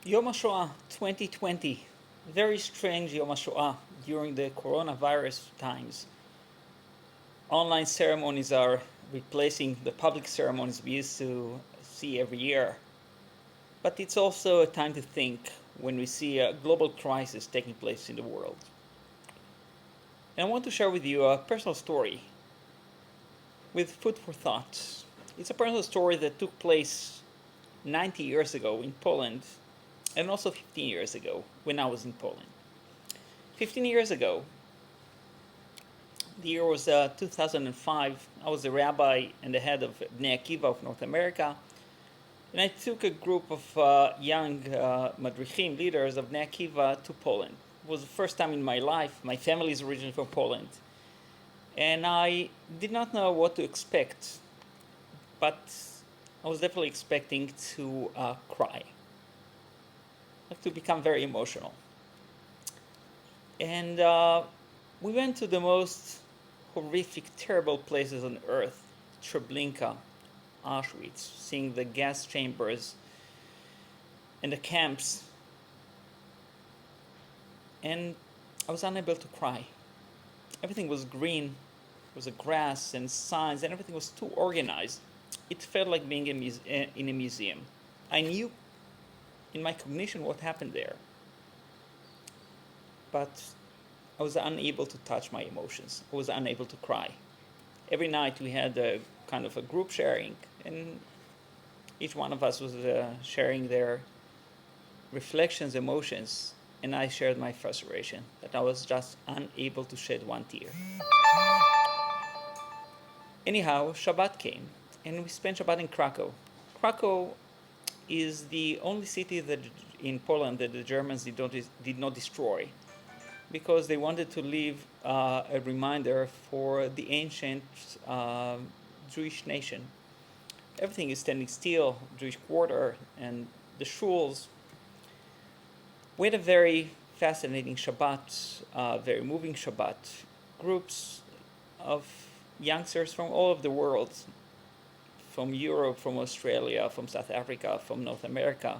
Yom Hashoah 2020. Very strange Yom Hashoah during the coronavirus times. Online ceremonies are replacing the public ceremonies we used to see every year. But it's also a time to think when we see a global crisis taking place in the world. And I want to share with you a personal story with food for thought. It's a personal story that took place 90 years ago in Poland and also 15 years ago when I was in Poland. 15 years ago, the year was 2005. I was the rabbi and the head of Bnei Akiva of North America, and I took a group of young madrichim, leaders of Bnei Akiva, to Poland. It was the first time in my life. My family is originally from Poland, and I did not know what to expect, but I was definitely expecting to cry, like to become very emotional. And we went to the most horrific, terrible places on earth: Treblinka, Auschwitz, seeing the gas chambers and the camps. And I was unable to cry. Everything was green, there was a grass and signs, and everything was too organized. It felt like being in a museum. I knew in my cognition what happened there, but I was unable to touch my emotions. I was unable to cry. Every night we had a kind of a group sharing, and each one of us was sharing their reflections, emotions, and I shared my frustration that I was just unable to shed one tear. Anyhow, Shabbat came, and we spent Shabbat in Krakow. Krakow is the only city that in Poland that the Germans did not destroy, because they wanted to leave a reminder for the ancient Jewish nation. Everything is standing still, Jewish quarter and the shuls. We had a very fascinating Shabbat, very moving Shabbat. Groups of youngsters from all over the world, from Europe, from Australia, from South Africa, from North America,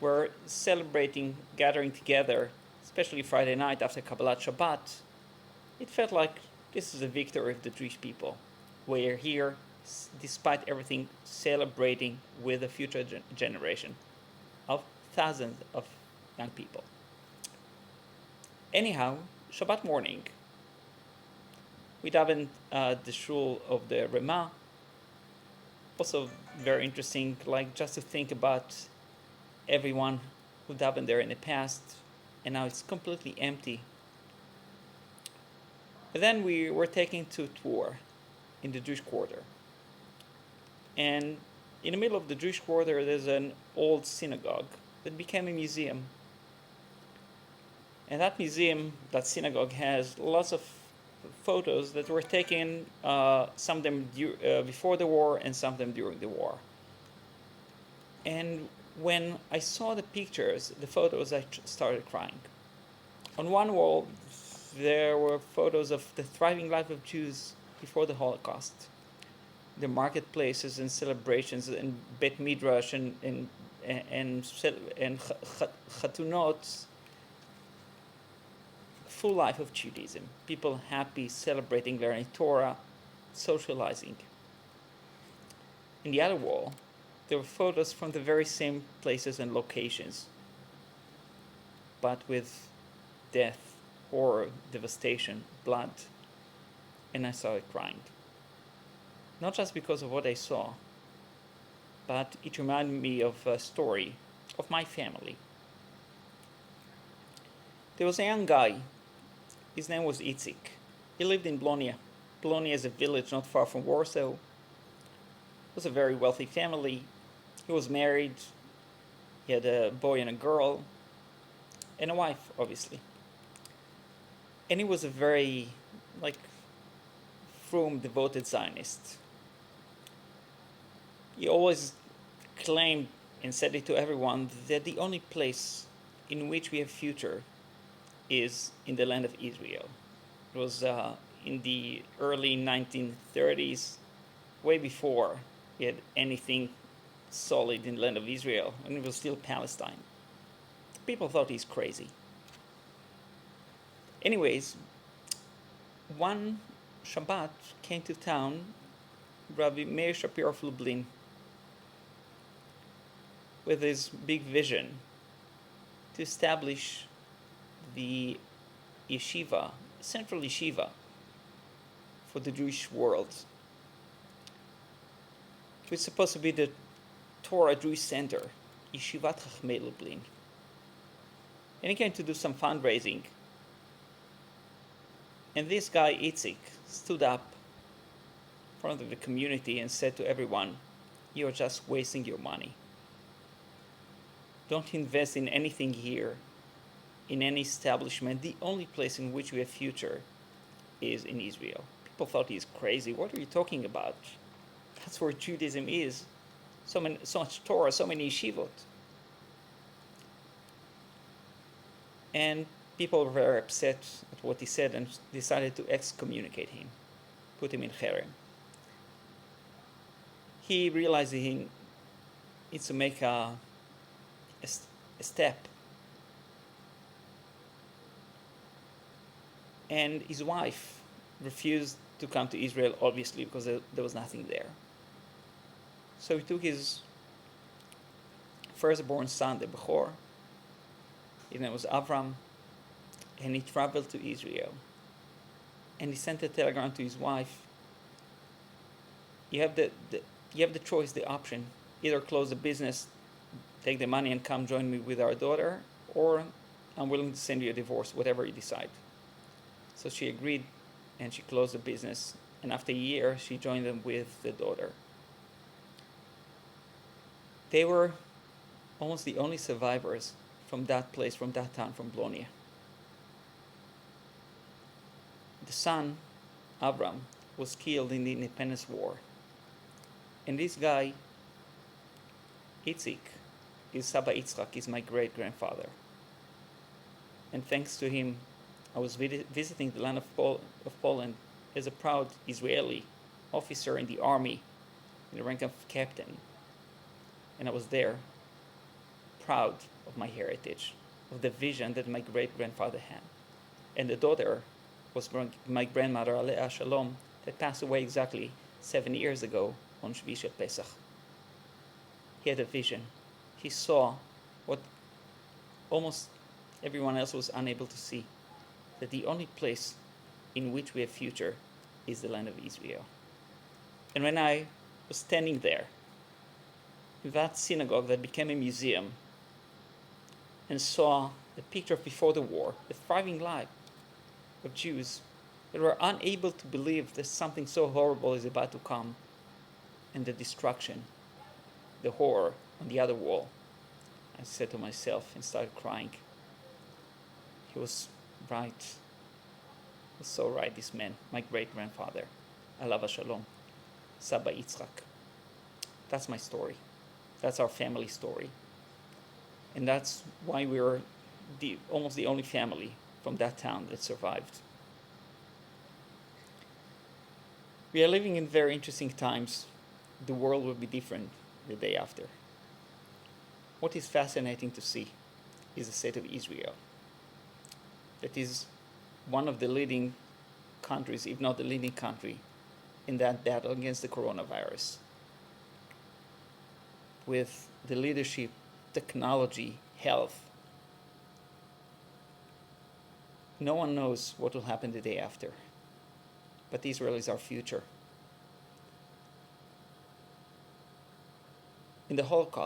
were celebrating, gathering together, especially Friday night after Kabbalat Shabbat. It felt like this is a victory of the Jewish people. We are here, despite everything, celebrating with a future generation of thousands of young people. Anyhow, Shabbat morning, we davened the shul of the Rema. Also very interesting, like just to think about everyone who davened there in the past, and now it's completely empty. And then we were taken to Dvar in the Jewish quarter. And in the middle of the Jewish quarter, there's an old synagogue that became a museum. And that museum, that synagogue, has lots of photos that were taken, some of them before the war and some of them during the war. And when I saw the pictures, the photos, I started crying. On one wall, there were photos of the thriving life of Jews before the Holocaust. The marketplaces and celebrations and Bet Midrash and chatunot, full life of Judaism. People happy, celebrating, learning Torah, socializing. In the other wall, there were photos from the very same places and locations, but with death, horror, devastation, blood, and I started crying. Not just because of what I saw, but it reminded me of a story of my family. There was a young guy. His name was Itzik. He lived in Blonia. Blonia is a village not far from Warsaw. It was a very wealthy family. He was married. He had a boy and a girl, and a wife, obviously. And he was a very, frum, devoted Zionist. He always claimed and said it to everyone that the only place in which we have future is in the land of Israel. It was in the early 1930s, way before we had anything solid in the land of Israel, when it was still Palestine. People thought he's crazy. Anyways, one Shabbat came to town Rabbi Meir Shapiro of Lublin with his big vision to establish the yeshiva, central yeshiva for the Jewish world. It was supposed to be the Torah Jewish Center, Yeshivat Chachmei Lublin. And he came to do some fundraising. And this guy, Itzik, stood up in front of the community and said to everyone, "You're just wasting your money. Don't invest in anything here, in any establishment. The only place in which we have future is in Israel." People thought he's crazy. What are you talking about? That's where Judaism is. So much Torah, so many yeshivot. And people were very upset at what he said and decided to excommunicate him, put him in cherem. He realized he needs to make a step. And his wife refused to come to Israel, obviously, because there was nothing there. So he took his firstborn son, the Bechor, his name was Avram, and he traveled to Israel. And he sent a telegram to his wife. You have the choice, the option. Either close the business, take the money and come join me with our daughter, or I'm willing to send you a divorce, whatever you decide. So she agreed, and she closed the business. And after a year, she joined them with the daughter. They were almost the only survivors from that place, from that town, from Blonia. The son, Avram, was killed in the Independence War. And this guy, Itzik, is Saba Yitzchak, is my great-grandfather. And thanks to him, I was visiting the land of Poland as a proud Israeli officer in the army, in the rank of captain. And I was there, proud of my heritage, of the vision that my great-grandfather had. And the daughter was my grandmother, Alea Shalom, that passed away exactly 7 years ago on Shvi Shel Pesach. He had a vision. He saw what almost everyone else was unable to see, that the only place in which we have future is the land of Israel. And when I was standing there, in that synagogue that became a museum, and saw the picture of before the war, the thriving life of Jews that were unable to believe that something so horrible is about to come, and the destruction, the horror on the other wall, I said to myself and started crying. He was right. He was so right, this man, my great-grandfather, Alav Shalom, Saba Yitzchak. That's my story. That's our family story. And that's why we're almost the only family from that town that survived. We are living in very interesting times. The world will be different the day after. What is fascinating to see is the state of Israel. That is one of the leading countries, if not the leading country, in that battle against the coronavirus. With the leadership, technology, health. No one knows what will happen the day after. But Israel is our future. In the Holocaust,